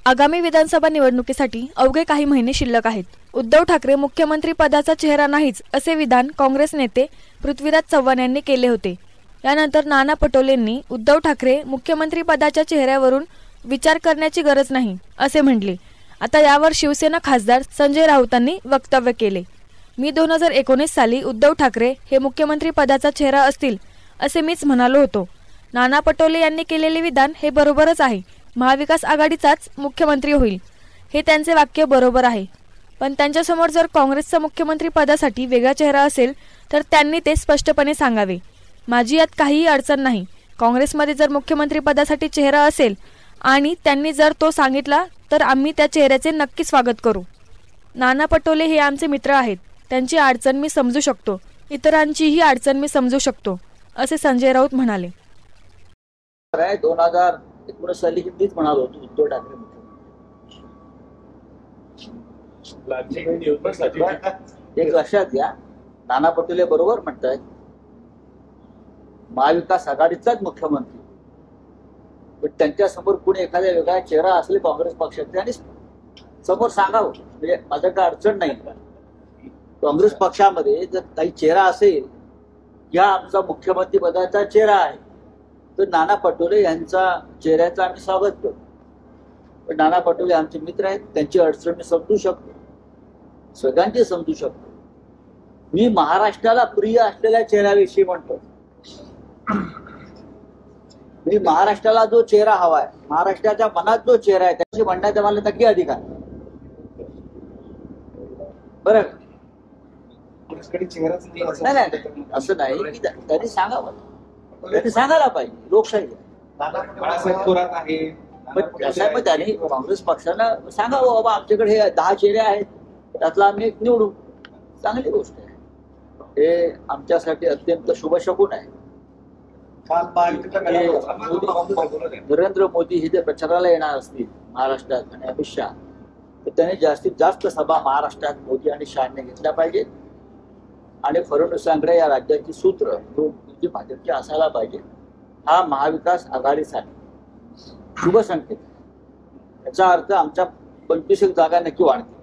आगामी विधानसभा निवडणुकीसाठी अवघे काही महिने शिल्लक आहेत। उद्धव ठाकरे मुख्यमंत्री पदाचा चेहरा नाहीच असे विधान काँग्रेस नेते पृथ्वीराज चव्हाण यांनी केले होते। यानंतर नाना पटोलेंनी उद्धव ठाकरे मुख्यमंत्री पदाच्या चेहऱ्यावरून विचार करण्याची गरज नाही असे म्हटले। आता यावर शिवसेना खासदार संजय राऊतांनी वक्तव्य केले। मी 2019 साली उद्धव ठाकरे हे मुख्यमंत्री पदाचा चेहरा असतील असे मीच म्हणालो होतो। नाना पटोले यांनी केलेले विधान हे बरोबरच आहे। महाविकास आघाडीचाच मुख्यमंत्री होईल हे त्यांचे वाक्य बरोबर आहे, पण त्यांच्यासमोर जर काँग्रेसचा मुख्यमंत्री पदासाठी वेगळा चेहरा असेल तर त्यांनी ते स्पष्टपणे सांगावे। माझी यात काहीही अडचण नाही। काँग्रेसमध्ये जर मुख्यमंत्री पदासाठी चेहरा असेल आणि त्यांनी जर तो सांगितला तर आम्ही त्या चेहऱ्याचे नक्की स्वागत करू। नाना पटोले हे आमचे मित्र आहेत, त्यांची अडचण मी समजू शकतो, इतरांचीही अडचण मी समजू शकतो असे संजय राऊत म्हणाले। 2019 साली कितीच म्हणालो होतो उद्धव ठाकरे मुख्यमंत्री। एक लक्षात घ्या, नाना पटोले बरोबर म्हणतायत, महाविकास आघाडीचाच मुख्यमंत्री, पण त्यांच्या समोर कुणी एखाद्या वेगळा चेहरा असले काँग्रेस पक्षाचे आणि समोर सांगावं, म्हणजे माझं काय अडचण नाही। काँग्रेस पक्षामध्ये जर काही चेहरा असेल, या आमचा मुख्यमंत्री पदाचा चेहरा आहे, तर नाना पटोले यांचा चेहऱ्याचं आम्ही स्वागत करू। पण नाना पटोले आमचे मित्र आहेत, त्यांची अडचण मी समजू शकतो, सगळ्यांची समजू शकतो। मी महाराष्ट्राला प्रिय असलेल्या चेहऱ्याविषयी म्हणतो। मी महाराष्ट्राला जो चेहरा हवाय, महाराष्ट्राच्या मनात जो चेहरा आहे त्याची म्हणण्याचा मला नक्की अधिकार। बरं, नाही असं नाही की त्यांनी सांगावं, त्यांनी सांगायला पाहिजे, लोकशाही आहे। पण त्यांनी काँग्रेस पक्षानं सांगावं, बाबा आमच्याकडे हे 10 चेहरे आहेत, त्यातला आम्ही एक निवडू, चांगली गोष्ट आहे। हे आमच्यासाठी अत्यंत शुभशकुन आहे। नरेंद्र मोदी हे जे प्रचाराला येणार असतील महाराष्ट्रात आणि अमित शहा, तर त्यांनी जास्तीत जास्त सभा महाराष्ट्रात मोदी आणि शहाने घेतल्या पाहिजेत आणि फडणवीसांकडे या राज्याची सूत्र जी भाजपची असायला पाहिजे। हा महाविकास आघाडीसाठी शुभ संकेत। याचा अर्थ आमच्या 25 जागा नक्की वाढतील।